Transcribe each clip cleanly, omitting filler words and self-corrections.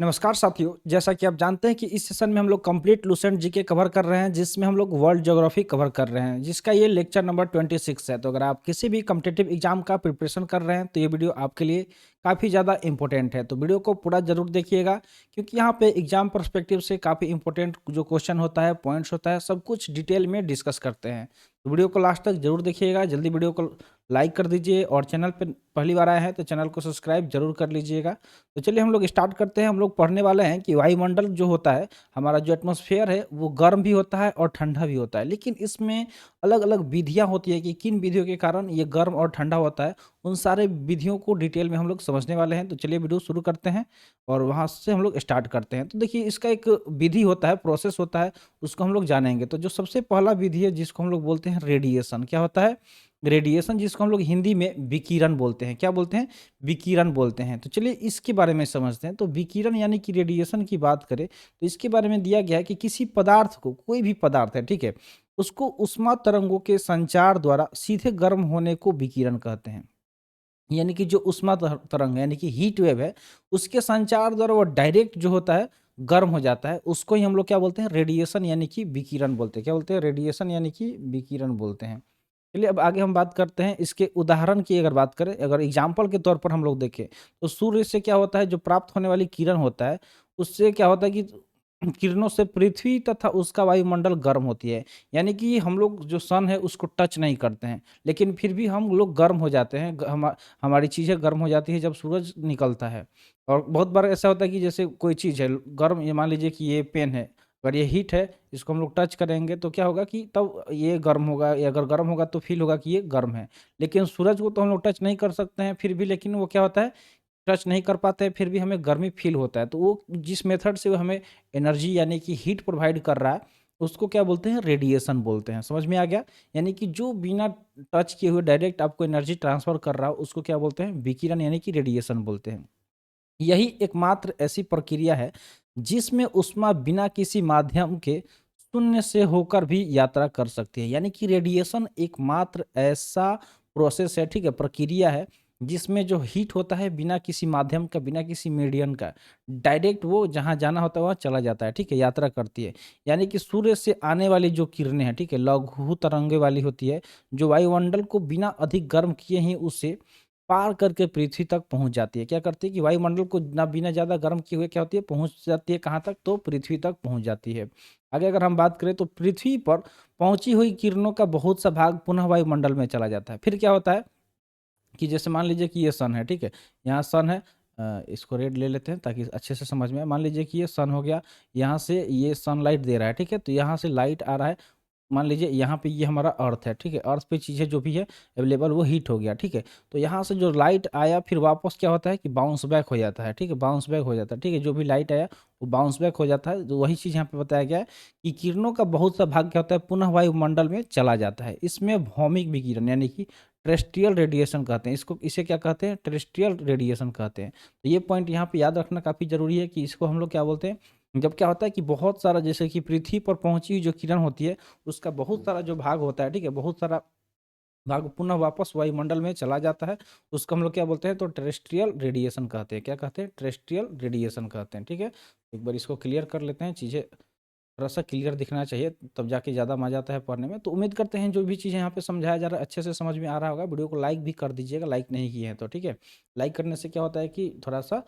नमस्कार साथियों, जैसा कि आप जानते हैं कि इस सेशन में हम लोग कंप्लीट लुसेंट जीके कवर कर रहे हैं, जिसमें हम लोग वर्ल्ड ज्योग्राफी कवर कर रहे हैं, जिसका ये लेक्चर नंबर 26 है। तो अगर आप किसी भी कॉम्पिटिटिव एग्जाम का प्रिपरेशन कर रहे हैं तो ये वीडियो आपके लिए काफ़ी ज़्यादा इंपॉर्टेंट है। तो वीडियो को पूरा जरूर देखिएगा, क्योंकि यहाँ पे एग्जाम पर्सपेक्टिव से काफ़ी इंपॉर्टेंट जो क्वेश्चन होता है, पॉइंट्स होता है, सब कुछ डिटेल में डिस्कस करते हैं। तो वीडियो को लास्ट तक जरूर देखिएगा। जल्दी वीडियो को लाइक कर दीजिए और चैनल पर पहली बार आए हैं तो चैनल को सब्सक्राइब जरूर कर लीजिएगा। तो चलिए हम लोग स्टार्ट करते हैं। हम लोग पढ़ने वाले हैं कि वायुमंडल जो होता है, हमारा जो एटमॉस्फेयर है, वो गर्म भी होता है और ठंडा भी होता है। लेकिन इसमें अलग अलग विधियां होती है कि किन विधियों के कारण ये गर्म और ठंडा होता है। उन सारे विधियों को डिटेल में हम लोग समझने वाले हैं। तो चलिए वीडियो शुरू करते हैं और वहां से हम लोग स्टार्ट करते हैं। तो देखिए, इसका एक विधि होता है, प्रोसेस होता है, उसको हम लोग जानेंगे। तो जो सबसे पहला विधि है, जिसको हम लोग बोलते हैं रेडिएशन। क्या होता है? रेडिएशन, जिसको हम लोग हिंदी में विकिरण बोलते हैं। क्या बोलते हैं? विकिरण बोलते हैं। तो चलिए इसके बारे में समझते हैं। तो विकिरण यानी कि रेडिएशन की बात करें तो इसके बारे में दिया गया है कि किसी पदार्थ को, कोई भी पदार्थ है, ठीक है, उसको उष्मा तरंगों के संचार द्वारा सीधे गर्म होने को विकिरण कहते हैं। यानी कि जो उष्मा तरंग है, यानी कि हीट वेव है, उसके संचार द्वारा वो डायरेक्ट जो होता है गर्म हो जाता है, उसको ही हम लोग क्या बोलते हैं? रेडिएशन यानी कि विकिरण बोलते हैं। क्या बोलते हैं? रेडिएशन यानी कि विकिरण बोलते हैं। चलिए अब आगे हम बात करते हैं इसके उदाहरण की। अगर बात करें, अगर एग्जाम्पल के तौर पर हम लोग देखें, तो सूर्य से क्या होता है, जो प्राप्त होने वाली किरण होता है, उससे क्या होता है कि किरणों से पृथ्वी तथा उसका वायुमंडल गर्म होती है। यानी कि हम लोग जो सन है उसको टच नहीं करते हैं, लेकिन फिर भी हम लोग गर्म हो जाते हैं। हमारी चीज़ें गर्म हो जाती है जब सूरज निकलता है। और बहुत बार ऐसा होता है कि जैसे कोई चीज़ है गर्म, ये मान लीजिए कि ये पेन है, अगर ये हीट है, इसको हम लोग टच करेंगे तो क्या होगा कि तब ये गर्म होगा। ये अगर गर्म होगा तो फील होगा कि ये गर्म है। लेकिन सूरज को तो हम लोग टच नहीं कर सकते हैं फिर भी, लेकिन वो क्या होता है, टच नहीं कर पाते हैं, फिर भी हमें गर्मी फील होता है। तो वो जिस मेथड से वो हमें एनर्जी यानी कि हीट प्रोवाइड कर रहा है, उसको क्या बोलते हैं? रेडिएशन बोलते हैं। समझ में आ गया? यानी कि जो बिना टच किए हुए डायरेक्ट आपको एनर्जी ट्रांसफर कर रहा हो, उसको क्या बोलते हैं? विकिरण यानी कि रेडिएशन बोलते हैं। यही एकमात्र ऐसी प्रक्रिया है जिसमें ऊष्मा बिना किसी माध्यम के शून्य से होकर भी यात्रा कर सकती है। यानी कि रेडिएशन एकमात्र ऐसा प्रोसेस है, ठीक है, प्रक्रिया है, जिसमें जो हीट होता है बिना किसी माध्यम का, बिना किसी मीडियम का, डायरेक्ट वो जहाँ जाना होता है वहाँ चला जाता है, ठीक है, यात्रा करती है। यानी कि सूर्य से आने वाली जो किरणें हैं, ठीक है, लघु तरंगे वाली होती है, जो वायुमंडल को बिना अधिक गर्म किए ही उसे पार करके पृथ्वी तक पहुंच जाती है। क्या करती है कि वायुमंडल को ना बिना ज़्यादा गर्म किए हुए क्या होती है, पहुंच जाती है कहाँ तक? तो पृथ्वी तक पहुंच जाती है। आगे अगर हम बात करें तो पृथ्वी पर पहुंची हुई किरणों का बहुत सा भाग पुनः वायुमंडल में चला जाता है। फिर क्या होता है कि जैसे मान लीजिए कि ये सन है, ठीक है, यहाँ सन है, इसको रेड ले लेते हैं ताकि अच्छे से समझ में आए। मान लीजिए कि ये सन हो गया, यहाँ से ये सनलाइट दे रहा है, ठीक है, तो यहाँ से लाइट आ रहा है। मान लीजिए यहाँ पे ये हमारा अर्थ है, ठीक है, अर्थ पे चीज़ें जो भी है अवेलेबल, वो हीट हो गया, ठीक है। तो यहाँ से जो लाइट आया फिर वापस क्या होता है कि बाउंस बैक हो जाता है, ठीक है, बाउंस बैक हो जाता है, ठीक है, जो भी लाइट आया वो बाउंस बैक हो जाता है। तो वही चीज़ यहाँ पे बताया गया है कि किरणों का बहुत सा भाग क्या होता है, पुनः वायुमंडल में चला जाता है। इसमें भौमिक विकिरण यानी कि टेरेस्ट्रियल रेडिएशन कहते हैं इसको। इसे क्या कहते हैं? टेरेस्ट्रियल रेडिएशन कहते हैं। तो ये पॉइंट यहाँ पे याद रखना काफ़ी जरूरी है कि इसको हम लोग क्या बोलते हैं। जब क्या होता है कि बहुत सारा, जैसे कि पृथ्वी पर पहुंची हुई जो किरण होती है, उसका बहुत सारा जो भाग होता है, ठीक है, बहुत सारा भाग पुनः वापस वायुमंडल में चला जाता है। उसको हम लोग क्या बोलते हैं? तो टेरेस्ट्रियल रेडिएशन कहते हैं। क्या कहते हैं? टेरेस्ट्रियल रेडिएशन कहते हैं, ठीक है। एक बार इसको क्लियर कर लेते हैं, चीज़ें थोड़ा सा क्लियर दिखना चाहिए, तब जाके ज़्यादा मजा आता है पढ़ने में। तो उम्मीद करते हैं जो भी चीज़ें यहाँ पे समझाया जा रहा है अच्छे से समझ में आ रहा होगा। वीडियो को लाइक भी कर दीजिएगा, लाइक नहीं किए हैं तो, ठीक है। लाइक करने से क्या होता है कि थोड़ा सा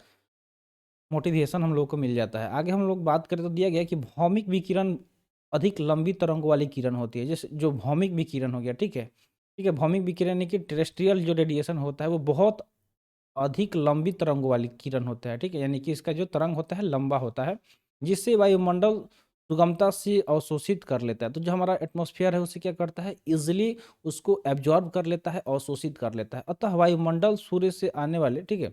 मोटिवेशन हम लोग को मिल जाता है। आगे हम लोग बात करें तो दिया गया है कि भौमिक विकिरण अधिक लंबी तरंगों वाली किरण होती है। जैसे जो भौमिक विकिरण हो गया, ठीक है, ठीक है, भौमिक विकिरण यानी कि टेरेस्ट्रियल जो रेडिएशन होता है वो बहुत अधिक लंबी तरंगों वाली किरण होता है, ठीक है, यानी कि इसका जो तरंग होता है लंबा होता है, जिससे वायुमंडल सुगमता से अवशोषित कर लेता है। तो जो हमारा एटमॉस्फेयर है उसे क्या करता है, इजिली उसको एब्जॉर्ब कर लेता है, अवशोषित कर लेता है। अतः वायुमंडल सूर्य से आने वाले, ठीक है,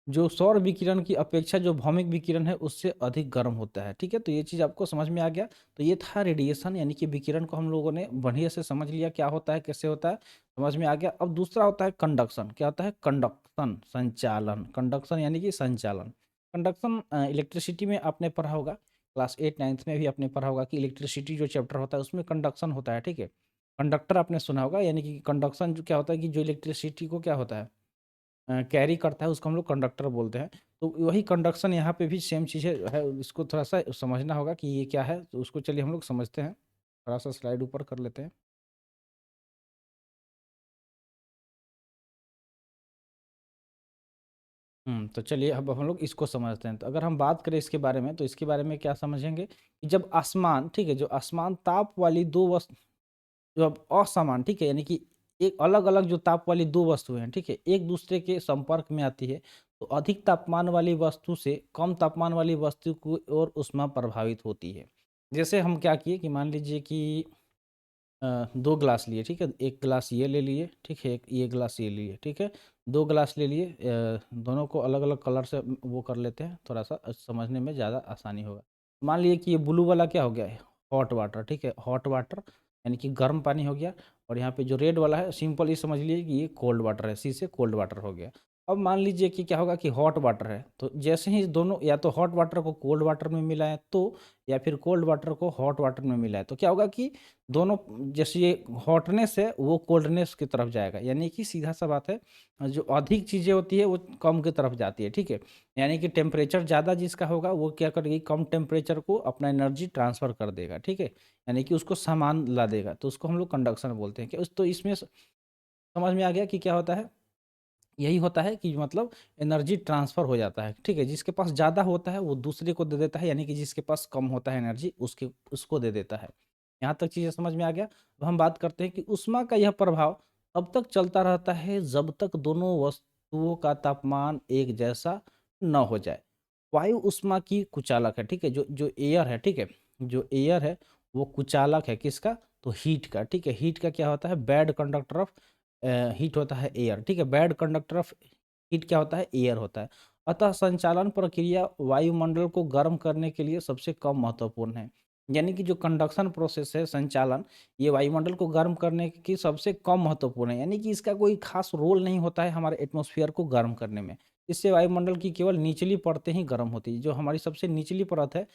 जो सौर विकिरण की अपेक्षा जो भौमिक विकिरण है उससे अधिक गर्म होता है, ठीक है। तो ये चीज़ आपको समझ में आ गया। तो ये था रेडिएशन, यानी कि विकिरण को हम लोगों ने बढ़िया से समझ लिया, क्या होता है, कैसे होता है, समझ में आ गया। अब दूसरा होता है कंडक्शन। क्या होता है? कंडक्शन, संचालन। कंडक्शन यानी कि संचालन। कंडक्शन इलेक्ट्रिसिटी में आपने पढ़ा होगा, क्लास 8 9 में भी आपने पढ़ा होगा कि इलेक्ट्रिसिटी जो चैप्टर होता है उसमें कंडक्शन होता है, ठीक है। कंडक्टर आपने सुना होगा, यानी कि कंडक्शन जो क्या होता है कि जो इलेक्ट्रिसिटी को क्या होता है, कैरी करता है उसको हम लोग कंडक्टर बोलते हैं। तो वही कंडक्शन यहाँ पे भी सेम चीज़ है, इसको थोड़ा-सा समझना होगा कि ये क्या है, तो उसको चलिए हम लोग समझते हैं। थोड़ा-सा स्लाइड ऊपर कर लेते हैं। तो चलिए अब हम लोग इसको समझते हैं। तो अगर हम बात करें इसके बारे में, तो इसके बारे में क्या समझेंगे कि जब आसमान, ठीक है, जो आसमान ताप वाली 2 वस्तु, जो अब असमान, ठीक है, यानी कि एक अलग-अलग जो ताप वाली 2 वस्तुएँ हैं, ठीक है, एक-दूसरे के संपर्क में आती है, तो अधिक तापमान वाली वस्तु से कम तापमान वाली वस्तु की ओर ऊष्मा प्रभावित होती है। जैसे हम क्या किए कि मान लीजिए कि 2 ग्लास लिए, ठीक है? 1 ग्लास ये ले लिए, ठीक है? एक ये ग्लास ये लिए, ठीक है? 2 ग्लास ले लिए, दोनों को अलग-अलग कलर से वो कर लेते हैं, थोड़ा-सा समझने में ज़्यादा आसानी होगा। मान लिए कि ये ब्लू वाला क्या हो गया है? हॉट वाटर, ठीक है? हॉट वाटर यानी कि गर्म पानी हो गया, और यहाँ पे जो रेड वाला है सिंपल ये समझ लीजिए कि ये कोल्ड वाटर है, सी से कोल्ड वाटर हो गया। अब मान लीजिए कि क्या होगा कि हॉट वाटर है, तो जैसे ही दोनों या तो हॉट वाटर को कोल्ड वाटर में मिलाएँ तो, या फिर कोल्ड वाटर को हॉट वाटर में मिलाएँ, तो क्या होगा कि दोनों, जैसे ये हॉटनेस है वो कोल्डनेस की तरफ जाएगा, यानी कि सीधा-सा बात है, जो अधिक चीज़ें होती है वो कम की तरफ जाती है, ठीक है? यानी कि टेम्परेचर ज़्यादा जिसका होगा वो क्या करेगी, कम टेम्परेचर को अपना एनर्जी ट्रांसफ़र कर देगा, ठीक है? यानी कि उसको सामान ला देगा, तो उसको हम लोग कंडक्शन बोलते हैं। क्या उस तो इसमें समझ में आ गया कि क्या होता है? यही होता है कि मतलब एनर्जी ट्रांसफ़र हो जाता है, ठीक है? जिसके पास ज़्यादा होता है वो दूसरे को दे देता है, यानी कि जिसके पास कम होता है एनर्जी उसको दे देता है। यहाँ तक चीज़ें समझ में आ गया? अब हम बात करते हैं कि ऊष्मा का यह प्रभाव तब तक चलता रहता है जब तक दोनों वस्तुओं का तापमान एक जैसा न हो जाए। वायु ऊष्मा की कुचालक है, ठीक है? जो जो एयर है, ठीक है? जो एयर है वो कुचालक है किसका? तो हीट का, ठीक है? हीट का क्या होता है? बैड कंडक्टर ऑफ हीट होता है एयर, ठीक है? बैड कंडक्टर ऑफ हीट क्या होता है? एयर होता है। अतः संचालन प्रक्रिया वायुमंडल को गर्म करने के लिए सबसे कम महत्वपूर्ण है। यानी कि जो कंडक्शन प्रोसेस है, संचालन, ये वायुमंडल को गर्म करने की सबसे कम महत्वपूर्ण है। यानी कि इसका कोई खास रोल नहीं होता है हमारे एटमॉस्फेयर को गर्म करने में। इससे वायुमंडल की केवल निचली परतें ही गर्म होती हैं। जो हमारी सबसे निचली परत है,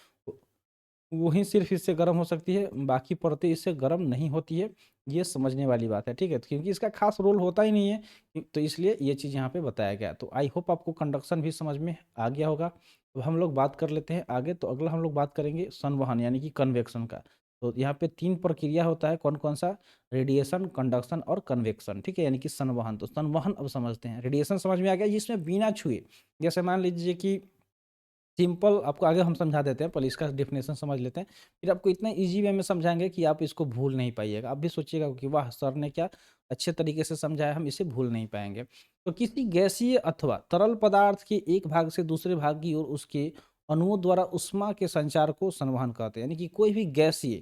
वही सिर्फ़ इससे गर्म हो सकती है, बाकी परतें इससे गर्म नहीं होती है। ये समझने वाली बात है, ठीक है? क्योंकि इसका ख़ास रोल होता ही नहीं है, तो इसलिए ये चीज़ यहाँ पे बताया गया। तो आई होप आपको कंडक्शन भी समझ में आ गया होगा। तो हम लोग बात कर लेते हैं आगे, तो अगला हम लोग बात करेंगे संवहन यानी कि कन्वेक्शन का। तो यहाँ पे 3 प्रक्रिया होता है, कौन-कौन सा? रेडिएशन, कंडक्शन और कन्वेक्शन, ठीक है? यानी कि संवहन। तो संवहन अब समझते हैं। रेडिएशन समझ में आ गया, जिसमें बिना छुए, जैसे मान लीजिए कि सिंपल, आपको आगे हम समझा देते हैं, पहले इसका डेफिनेशन समझ लेते हैं, फिर आपको इतना ईज़ी वे में समझाएँगे कि आप इसको भूल नहीं पाइएगा। आप भी सोचिएगा कि वाह! सर ने क्या अच्छे तरीके से समझाया, हम इसे भूल नहीं पाएँगे। तो किसी गैसीय अथवा तरल पदार्थ के एक भाग से दूसरे भाग की ओर उसके अणुओं द्वारा ऊष्मा के संचार को संवहन कहते हैं। यानी कि कोई भी गैसीय,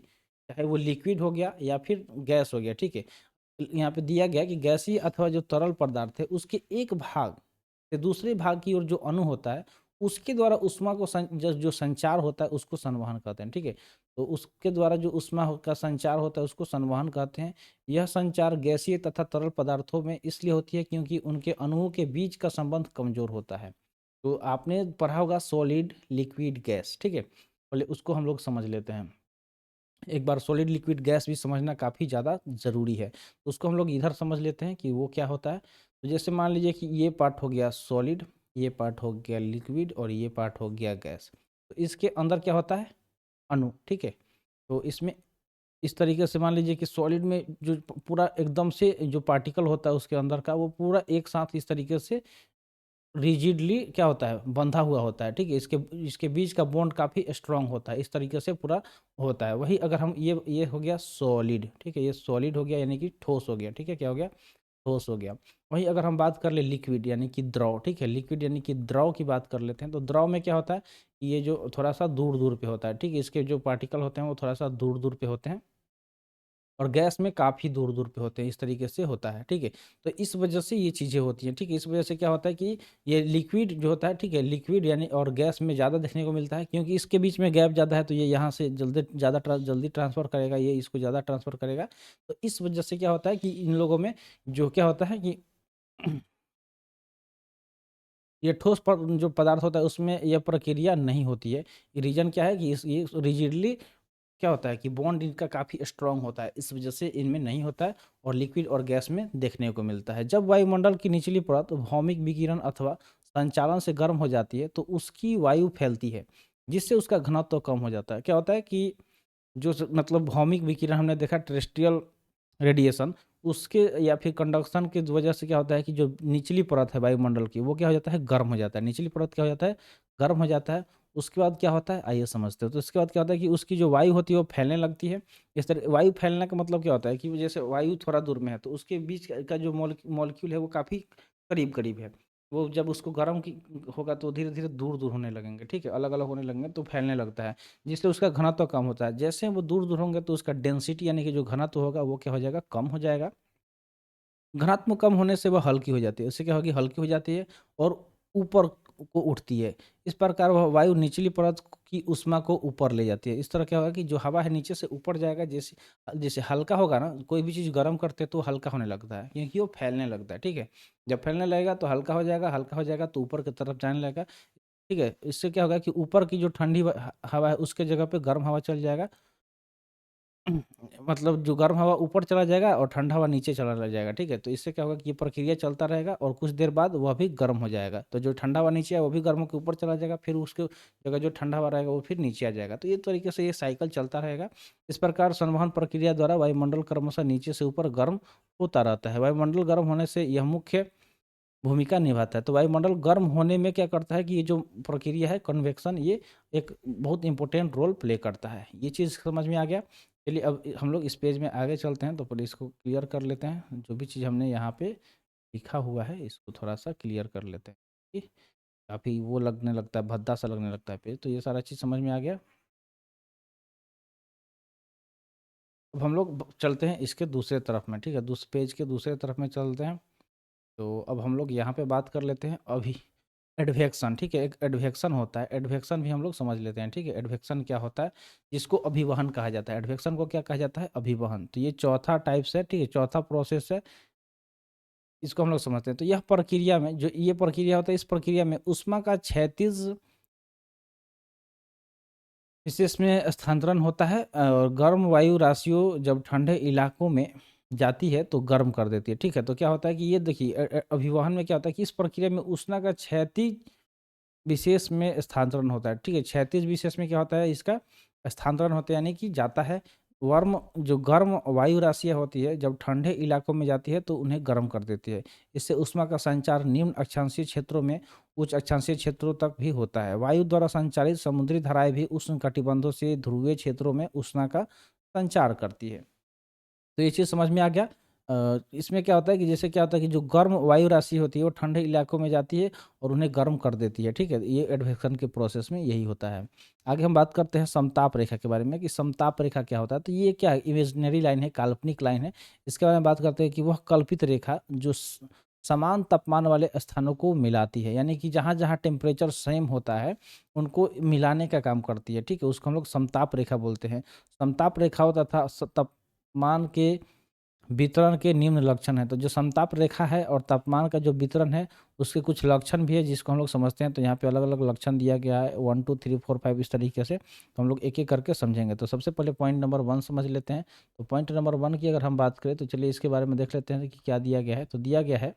चाहे वो लिक्विड हो गया या फिर गैस हो गया, ठीक है? यहाँ पे दिया गया है कि गैसीय अथवा जो तरल पदार्थ है, उसके एक भाग से दूसरे भाग की ओर जो अणु होता है, उसके द्वारा ऊष्मा को जो जो संचार होता है उसको संवहन कहते हैं, ठीक है? तो उसके द्वारा जो का संचार होता है उसको संवहन कहते हैं। यह संचार गैसीय तथा तरल पदार्थों में इसलिए होती है क्योंकि उनके अणुओं के बीच का संबंध कमजोर होता है। तो आपने पढ़ा होगा सॉलिड, लिक्विड, गैस, ठीक है? पहले उसको हम लोग समझ लेते हैं। एक बार सॉलिड, लिक्विड, गैस भी समझना काफ़ी ज़्यादा ज़रूरी है। तो उसको हम लोग इधर समझ लेते हैं कि वो क्या होता है। तो जैसे मान लीजिए कि ये पार्ट हो गया सॉलिड, ये पार्ट हो गया लिक्विड और ये पार्ट हो गया गैस। तो इसके अंदर क्या होता है? अणु, ठीक है? तो इसमें इस तरीके से मान लीजिए कि सॉलिड में जो पूरा एकदम से जो पार्टिकल होता है उसके अंदर का, वो पूरा एक साथ इस तरीके से रिजिडली क्या होता है? बंधा हुआ होता है, ठीक है? इसके इसके बीच का बॉन्ड काफ़ी स्ट्रॉन्ग होता है, इस तरीके से पूरा होता है। वही अगर हम ये हो गया सॉलिड, ठीक है? ये सॉलिड हो गया यानी कि ठोस हो गया, ठीक है? क्या हो गया? ठोस हो गया। वहीं अगर हम बात कर ले लिक्विड यानी कि द्रव, ठीक है? लिक्विड यानी कि द्रव की बात कर लेते हैं, तो द्रव में क्या होता है? ये जो थोड़ा-सा दूर-दूर पे होता है, ठीक है? इसके जो पार्टिकल होते हैं वो थोड़ा-सा दूर-दूर पे होते हैं। और गैस में काफ़ी दूर-दूर पे होते हैं, इस तरीके से होता है, ठीक है? तो इस वजह से ये चीज़ें होती हैं, ठीक है? इस वजह से क्या होता है कि ये लिक्विड जो होता है, ठीक है? लिक्विड यानी और गैस में ज़्यादा देखने को मिलता है क्योंकि इसके बीच में गैप ज़्यादा है, तो ये यहाँ से जल्दी ट्रांसफ़र करेगा, ये इसको ज़्यादा ट्रांसफ़र करेगा। तो इस वजह से क्या होता है कि इन लोगों में जो क्या होता है कि ये ठोस जो पदार्थ होता है उसमें यह प्रक्रिया नहीं होती है। रीज़न क्या है कि ये रिजिडली क्या होता है कि बॉन्ड इनका काफ़ी स्ट्रांग होता है, इस वजह से इनमें नहीं होता है और लिक्विड और गैस में देखने को मिलता है। जब वायुमंडल की निचली परत भौमिक विकिरण अथवा संचालन से गर्म हो जाती है तो उसकी वायु फैलती है, जिससे उसका घनत्व कम हो जाता है। क्या होता है कि मतलब भौमिक विकिरण हमने देखा, टेरेस्ट्रियल रेडिएशन, उसके या फिर कंडक्शन की वजह से क्या होता है कि जो निचली परत है वायुमंडल की वो क्या हो जाता है, गर्म हो जाता है। निचली परत क्या हो जाता है, गर्म हो जाता है। उसके बाद क्या होता है, आइए समझते हो। तो इसके बाद क्या होता है कि उसकी जो वायु होती है वो फैलने लगती है। इस तरह वायु फैलने का मतलब क्या होता है कि जैसे वायु थोड़ा दूर में है तो उसके बीच का जो मॉलिक्यूल है वो काफ़ी करीब करीब है। वो जब उसको गर्म की होगा तो धीरे धीरे दूर दूर होने लगेंगे, ठीक है, अलग अलग होने लगेंगे तो फैलने लगता है, जिससे उसका घनत्व कम होता है। जैसे वो दूर दूर होंगे तो उसका डेंसिटी यानी कि जो घनत्व होगा वो क्या हो जाएगा, कम हो जाएगा। घनत्व कम होने से वह हल्की हो जाती है, उससे क्या होगी, हल्की हो जाती है और ऊपर को उठती है। इस प्रकार वह वायु निचली परत की ऊष्मा को ऊपर ले जाती है। इस तरह क्या होगा कि जो हवा है नीचे से ऊपर जाएगा, जैसे जैसे हल्का होगा ना, कोई भी चीज़ गर्म करते हैं तो हल्का होने लगता है क्योंकि वो फैलने लगता है, ठीक है। जब फैलने लगेगा तो हल्का हो जाएगा, हल्का हो जाएगा तो ऊपर की तरफ जाने लगेगा, ठीक है। इससे क्या होगा कि ऊपर की जो ठंडी हवा है उसके जगह पे गर्म हवा चल जाएगा। मतलब जो गर्म हवा ऊपर चला जाएगा और ठंडा हवा नीचे चला जाएगा, ठीक है। तो इससे क्या होगा कि ये प्रक्रिया चलता रहेगा और कुछ देर बाद वह भी गर्म हो जाएगा। तो जो ठंडा हवा नीचे है वो भी गर्म होकर ऊपर चला जाएगा, फिर उसके जगह जो ठंडा हवा रहेगा वो फिर नीचे आ जाएगा। तो ये तरीके से ये साइकिल चलता रहेगा। इस प्रकार संवहन प्रक्रिया द्वारा वायुमंडल क्रमशः नीचे से ऊपर गर्म होता रहता है। वायुमंडल गर्म होने से यह मुख्य भूमिका निभाता है। तो वायुमंडल गर्म होने में क्या करता है कि ये जो प्रक्रिया है कन्वेक्शन, ये एक बहुत इंपॉर्टेंट रोल प्ले करता है। ये चीज़ समझ में आ गया। चलिए अब हम लोग इस पेज में आगे चलते हैं, तो पहले इसको क्लियर कर लेते हैं। जो भी चीज़ हमने यहाँ पे लिखा हुआ है इसको थोड़ा सा क्लियर कर लेते हैं, ठीक। काफ़ी वो लगने लगता है, भद्दा सा लगने लगता है पेज। तो ये सारा चीज़ समझ में आ गया। अब हम लोग चलते हैं इसके दूसरे तरफ में, ठीक है, दूसरे पेज के दूसरे तरफ में चलते हैं। तो अब हम लोग यहाँ पे बात कर लेते हैं अभी एडवेक्शन, ठीक है। एक एडवेक्शन होता है, एडवेक्शन भी हम लोग समझ लेते हैं, ठीक है। एडवेक्शन क्या होता है, जिसको अभिवहन कहा जाता है। एडवेक्शन को क्या कहा जाता है, अभिवहन। तो ये चौथा टाइप्स है, ठीक है, चौथा प्रोसेस है, इसको हम लोग समझते हैं। तो यह प्रक्रिया में जो ये प्रक्रिया होता है, इस प्रक्रिया में ऊष्मा का क्षैतिज विशेष में स्थानांतरण होता है और गर्म वायु राशियों जब ठंडे इलाकों में जाती है तो गर्म कर देती है, ठीक है। तो क्या होता है कि ये देखिए अभिवहन में क्या होता है कि इस प्रक्रिया में उष्णा का क्षैतिज विशेष में स्थानांतरण होता है, ठीक है। क्षैतिज विशेष में क्या होता है, इसका स्थानांतरण होता है, यानी कि जाता है। वर्म जो गर्म वायु राशियाँ होती है जब ठंडे इलाकों में जाती है तो उन्हें गर्म कर देती है। इससे ऊष्मा का संचार निम्न अक्षांशीय क्षेत्रों में उच्च अक्षांशीय क्षेत्रों तक भी होता है। वायु द्वारा संचालित समुद्री धाराएं भी उष्ण कटिबंधों से ध्रुवीय क्षेत्रों में उष्णा का संचार करती है। तो ये चीज़ समझ में आ गया। इसमें क्या होता है कि जैसे क्या होता है कि जो गर्म वायु राशि होती है वो ठंडे इलाकों में जाती है और उन्हें गर्म कर देती है, ठीक है। ये एडवेक्शन के प्रोसेस में यही होता है। आगे हम बात करते हैं समताप रेखा के बारे में कि समताप रेखा क्या होता है। तो ये क्या है, इमेजिनरी लाइन है, काल्पनिक लाइन है। इसके बारे में बात करते हैं कि वह कल्पित रेखा जो समान तापमान वाले स्थानों को मिलाती है, यानी कि जहाँ जहाँ टेम्परेचर सेम होता है उनको मिलाने का काम करती है, ठीक है। उसको हम लोग समताप रेखा बोलते हैं। समताप रेखाओं तथा तापमान के वितरण के निम्न लक्षण है। तो जो समताप रेखा है और तापमान का जो वितरण है उसके कुछ लक्षण भी है जिसको हम लोग समझते हैं। तो यहाँ पे अलग अलग लक्षण दिया गया है, 1 2 3 4 5 इस तरीके से। तो हम लोग एक एक करके समझेंगे। तो सबसे पहले पॉइंट नंबर 1 समझ लेते हैं। तो पॉइंट नंबर 1 की अगर हम बात करें तो चलिए इसके बारे में देख लेते हैं कि क्या दिया गया है। तो दिया गया है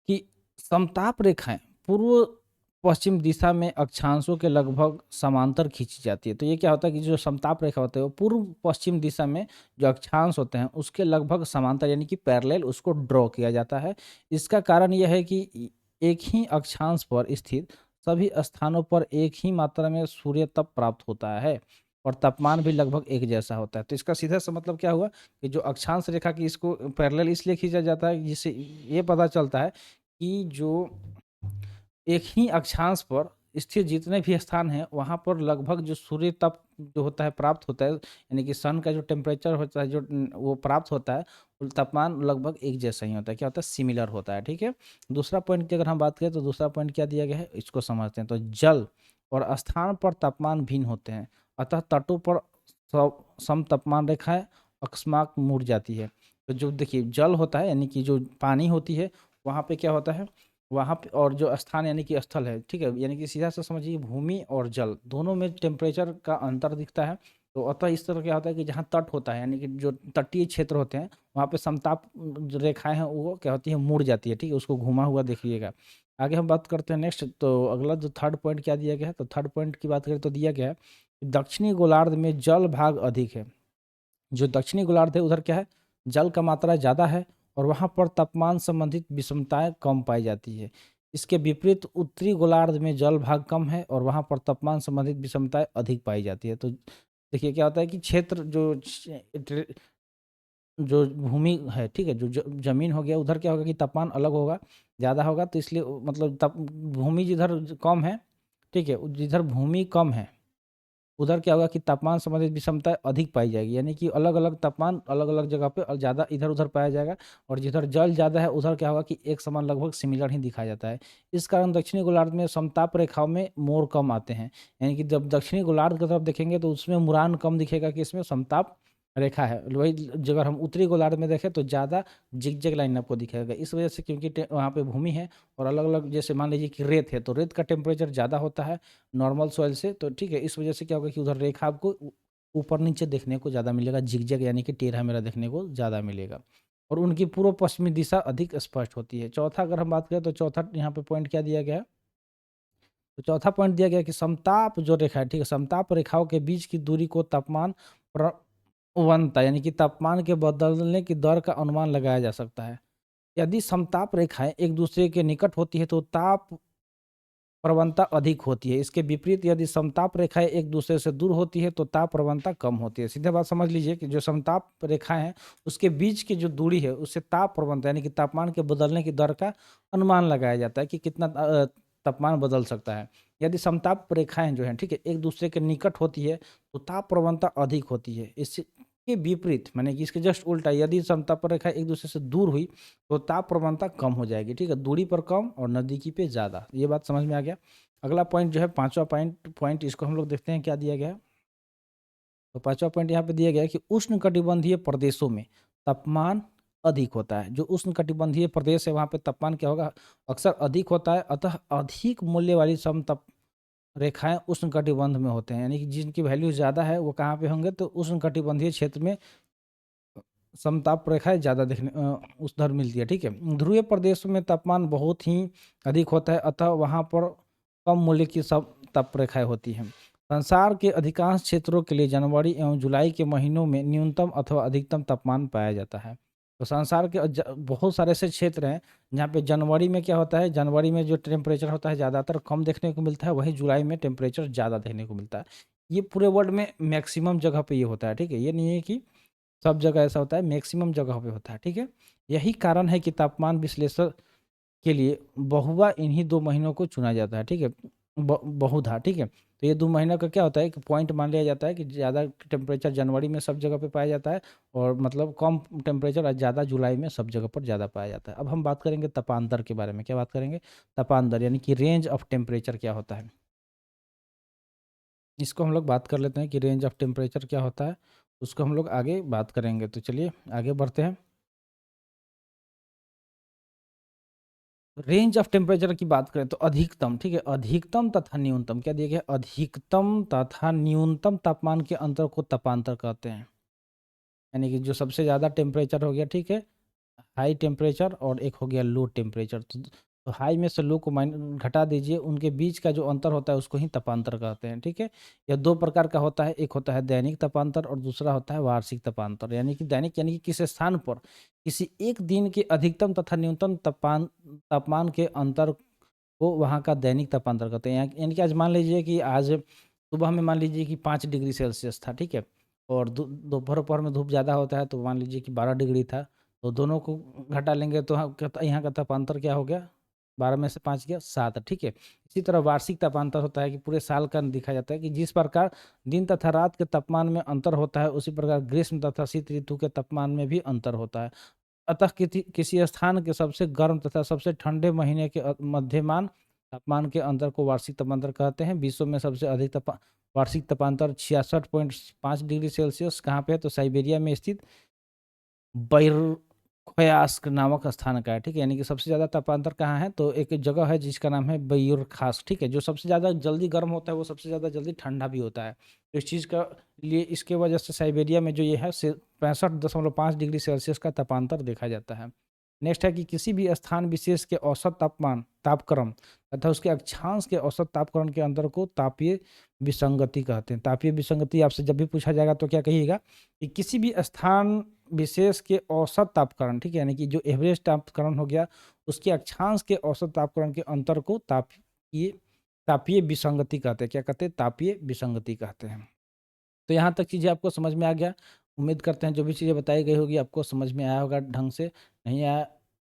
कि समताप रेखाएं पूर्व पश्चिम दिशा में अक्षांशों के लगभग समांतर खींची जाती है। तो ये क्या होता है कि जो समताप रेखा होता है वो पूर्व पश्चिम दिशा में जो अक्षांश होते हैं उसके लगभग समांतर यानी कि पैरेलल उसको ड्रॉ किया जाता है। इसका कारण यह है कि एक ही अक्षांश पर स्थित सभी स्थानों पर एक ही मात्रा में सूर्य तप प्राप्त होता है और तापमान भी लगभग एक जैसा होता है। तो इसका सीधा सा मतलब क्या हुआ कि जो अक्षांश रेखा की इसको पैरेलल इसलिए खींचा जाता है जिससे ये पता चलता है कि जो एक ही अक्षांश पर स्थित जितने भी स्थान हैं वहाँ पर लगभग जो सूर्य तप जो होता है प्राप्त होता है, यानी कि सन का जो टेम्परेचर होता है जो वो प्राप्त होता है वो तापमान लगभग एक जैसा ही होता है। क्या होता है, सिमिलर होता है, ठीक है। दूसरा पॉइंट की अगर हम बात करें तो दूसरा पॉइंट क्या दिया गया है इसको समझते हैं। तो जल और स्थान पर तापमान भिन्न होते हैं, अतः तटों पर सम तापमान रेखाएं अकस्मात मुड़ जाती है। तो जो देखिए जल होता है यानी कि जो पानी होती है वहाँ पे क्या होता है वहाँ पे, और जो स्थान यानी कि स्थल है, ठीक है, यानी कि सीधा सा समझिए भूमि और जल दोनों में टेम्परेचर का अंतर दिखता है। तो अतः इस तरह क्या होता है कि जहाँ तट होता है, यानी कि जो तटीय क्षेत्र होते हैं, वहाँ पे समताप जो रेखाएं हैं वो क्या होती है, मुड़ जाती है, ठीक है, उसको घुमा हुआ देखिएगा। आगे हम बात करते हैं नेक्स्ट। तो अगला जो थर्ड पॉइंट क्या दिया गया है, तो थर्ड पॉइंट की बात करें तो दिया गया है कि दक्षिणी गोलार्ध में जल भाग अधिक है। जो दक्षिणी गोलार्ध है उधर क्या है, जल का मात्रा ज़्यादा है और वहाँ पर तापमान संबंधित विषमताएं कम पाई जाती है। इसके विपरीत उत्तरी गोलार्ध में जल भाग कम है और वहाँ पर तापमान संबंधित विषमताएं अधिक पाई जाती है। तो देखिए क्या होता है कि क्षेत्र जो भूमि है, ठीक है, जो जमीन हो गया, उधर क्या होगा कि तापमान अलग होगा, ज़्यादा होगा, तो इसलिए मतलब भूमि जिधर कम है, ठीक है, जिधर भूमि कम है उधर क्या होगा कि तापमान संबंधित विषमता अधिक पाई जाएगी, यानी कि अलग अलग तापमान अलग अलग जगह पे ज़्यादा इधर उधर पाया जाएगा। और जिधर जल ज़्यादा है उधर क्या होगा कि एक समान लगभग सिमिलर ही दिखाया जाता है। इस कारण दक्षिणी गोलार्ध में समताप रेखाओं में मोड़ कम आते हैं, यानी कि जब दक्षिणी गोलार्ध की तरफ देखेंगे तो उसमें मुरान कम दिखेगा कि इसमें समताप रेखा है। वही अगर हम उत्तरी गोलार्ध में देखें तो ज़्यादा जिगजैग लाइन आपको दिखेगा, इस वजह से क्योंकि वहाँ पे भूमि है और अलग अलग, जैसे मान लीजिए कि रेत है तो रेत का टेम्परेचर ज़्यादा होता है नॉर्मल सॉइल से, तो ठीक है, इस वजह से क्या होगा कि उधर रेखा आपको ऊपर नीचे देखने को ज़्यादा मिलेगा, जिगजैग यानी कि टेढ़ा मेढ़ा देखने को ज़्यादा मिलेगा। और उनकी पूर्व पश्चिमी दिशा अधिक स्पष्ट होती है। चौथा अगर हम बात करें तो चौथा यहाँ पे पॉइंट क्या दिया गया है, तो चौथा पॉइंट दिया गया है कि समताप जो रेखा है, ठीक है, समताप रेखाओं के बीच की दूरी को तापमान प्रवणता यानी कि तापमान के बदलने की दर का अनुमान लगाया जा सकता है। यदि समताप रेखाएं एक दूसरे के निकट होती है तो ताप प्रवणता अधिक होती है। इसके विपरीत यदि समताप रेखाएं एक दूसरे से दूर होती है तो ताप प्रवणता कम होती है। सीधे बात समझ लीजिए कि जो समताप रेखाएं हैं उसके बीच की जो दूरी है उससे ताप प्रवणता यानी कि तापमान के बदलने की दर का अनुमान लगाया जाता है कि कितना तापमान बदल सकता है। यदि समताप रेखाएं जो है, ठीक है, एक दूसरे के निकट होती है तो ताप प्रवणता अधिक होती है। इसके विपरीत माने कि इसके जस्ट उल्टा, यदि समताप रेखा एक दूसरे से दूर हुई तो ताप प्रवणता कम हो जाएगी, ठीक है, दूरी पर कम और नज़दीकी पे ज़्यादा। ये बात समझ में आ गया। अगला पॉइंट जो है पांचवा पॉइंट इसको हम लोग देखते हैं क्या दिया गया है। तो पांचवा पॉइंट यहाँ पे दिया गया है कि उष्णकटिबंधीय प्रदेशों में तापमान अधिक होता है। जो उष्णकटिबंधीय प्रदेश है वहाँ पे तापमान क्या होगा, अक्सर अधिक होता है। अतः अधिक मूल्य वाली समताप रेखाएं उष्णकटिबंध में होते हैं, यानी कि जिनकी वैल्यू ज़्यादा है वो कहाँ पे होंगे, तो उष्णकटिबंधीय क्षेत्र में समताप रेखाएं ज़्यादा देखने उस दर मिलती है, ठीक है। ध्रुवीय प्रदेशों में तापमान बहुत ही अधिक होता है, अतः वहाँ पर कम मूल्य की समताप रेखाएं होती हैं। संसार के अधिकांश क्षेत्रों के लिए जनवरी एवं जुलाई के महीनों में न्यूनतम अथवा अधिकतम तापमान पाया जाता है। तो संसार के बहुत सारे ऐसे क्षेत्र हैं जहाँ पे जनवरी में क्या होता है, जनवरी में जो टेम्परेचर होता है ज़्यादातर कम देखने को मिलता है, वहीं जुलाई में टेम्परेचर ज़्यादा देखने को मिलता है। ये पूरे वर्ल्ड में मैक्सिमम जगह पे ये होता है, ठीक है, ये नहीं है कि सब जगह ऐसा होता है, मैक्सिमम जगह पे होता है, ठीक है। यही कारण है कि तापमान विश्लेषण के लिए बहुधा इन्हीं 2 महीनों को चुना जाता है, ठीक है, बहुधा, ठीक है। तो ये 2 महीना का क्या होता है कि पॉइंट मान लिया जाता है कि ज़्यादा टेम्परेचर जनवरी में सब जगह पे पाया जाता है और मतलब कम टेम्परेचर और ज़्यादा जुलाई में सब जगह पर ज़्यादा पाया जाता है। अब हम बात करेंगे तपांतर के बारे में। क्या बात करेंगे, तपांतर यानी कि रेंज ऑफ टेम्परेचर क्या होता है, इसको हम लोग बात कर लेते हैं कि रेंज ऑफ टेम्परेचर क्या होता है, उसको हम लोग आगे बात करेंगे। तो चलिए आगे बढ़ते हैं। रेंज ऑफ टेम्परेचर की बात करें तो अधिकतम, ठीक है, अधिकतम तथा न्यूनतम क्या दिया गया, अधिकतम तथा न्यूनतम तापमान के अंतर को तपांतर कहते हैं। यानी कि जो सबसे ज़्यादा टेम्परेचर हो गया, ठीक है, हाई टेम्परेचर, और एक हो गया लो टेम्परेचर। तो हाई में से लो को घटा दीजिए, उनके बीच का जो अंतर होता है उसको ही तपांतर कहते हैं, ठीक है। यह दो प्रकार का होता है, एक होता है दैनिक तपांतर और दूसरा होता है वार्षिक तपांतर। यानी कि दैनिक यानी कि किसी स्थान पर किसी एक दिन के अधिकतम तथा न्यूनतम तापमान के अंतर को वहाँ का दैनिक तापांतर कहते हैं। यानी कि आज मान लीजिए कि आज सुबह में मान लीजिए कि 5 डिग्री सेल्सियस था, ठीक है, और दोपहर में धूप ज़्यादा होता है तो मान लीजिए कि 12 डिग्री था। तो दोनों को घटा लेंगे तो यहाँ का तापांतर क्या हो गया, 12 में से 5 गया 7, ठीक है। इसी तरह वार्षिक तापांतर होता है कि पूरे साल का दिखा जाता है कि जिस प्रकार दिन तथा रात के तापमान में अंतर होता है उसी प्रकार ग्रीष्म तथा शीत ऋतु के तापमान में भी अंतर होता है। अतः किसी स्थान के सबसे गर्म तथा सबसे ठंडे महीने के मध्यमान तापमान के अंतर को वार्षिक तापांतर कहते हैं। विश्व में सबसे अधिक वार्षिक तापांतर 66.5 डिग्री सेल्सियस कहाँ पे है, तो साइबेरिया में स्थित ख्यास्क नामक स्थान का है, ठीक है। यानी कि सबसे ज़्यादा तापांतर कहाँ है, तो एक जगह है जिसका नाम है बयूरखास, ठीक है। जो सबसे ज़्यादा जल्दी गर्म होता है वो सबसे ज़्यादा जल्दी ठंडा भी होता है। तो इस चीज़ का लिए इसके वजह से साइबेरिया में जो ये है 65.5 डिग्री सेल्सियस का तापांतर देखा जाता है। नेक्स्ट है कि किसी भी स्थान विशेष के औसत तापमान तापक्रम तथा उसके अक्षांश के औसत तापक्रम के अंतर को तापीय विसंगति कहते हैं। तापीय विसंगति आपसे जब भी पूछा जाएगा तो क्या कहिएगा कि किसी भी स्थान विशेष के औसत तापकरण, ठीक है, यानी कि जो एवरेज तापकरण हो गया उसके अक्षांश के औसत तापकरण के अंतर को तापीय तापीय विसंगति कहते हैं। क्या कहते हैं? तापीय विसंगति कहते हैं। तो यहाँ तक चीज़ें आपको समझ में आ गया। उम्मीद करते हैं जो भी चीज़ें बताई गई होगी आपको समझ में आया होगा ढंग से। नहीं आया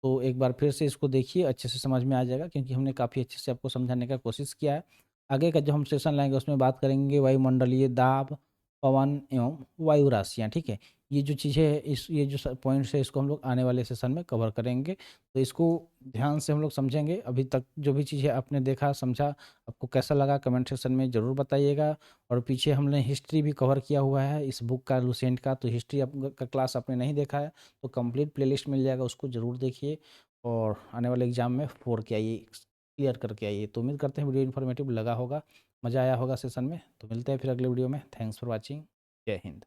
तो एक बार फिर से इसको देखिए, अच्छे से समझ में आ जाएगा, क्योंकि हमने काफ़ी अच्छे से आपको समझाने का कोशिश किया है। आगे का जो हम सेशन लाएंगे उसमें बात करेंगे वायुमंडलीय दाब, पवन एवं वायु राशियाँ, ठीक है। ये जो चीज़ें है इस ये जो पॉइंट्स है इसको हम लोग आने वाले सेशन में कवर करेंगे। तो इसको ध्यान से हम लोग समझेंगे। अभी तक जो भी चीज़ें आपने देखा समझा, आपको कैसा लगा कमेंट सेक्शन में ज़रूर बताइएगा। और पीछे हमने हिस्ट्री भी कवर किया हुआ है इस बुक का, लूसेंट का। तो हिस्ट्री का क्लास आपने नहीं देखा है तो कंप्लीट प्लेलिस्ट मिल जाएगा, उसको ज़रूर देखिए और आने वाले एग्जाम में 4 के आइए, क्लियर करके आइए। तो उम्मीद करते हैं वीडियो इन्फॉर्मेटिव लगा होगा, मज़ा आया होगा सेशन में। तो मिलते हैं फिर अगले वीडियो में। Thanks for watching. जय हिंद।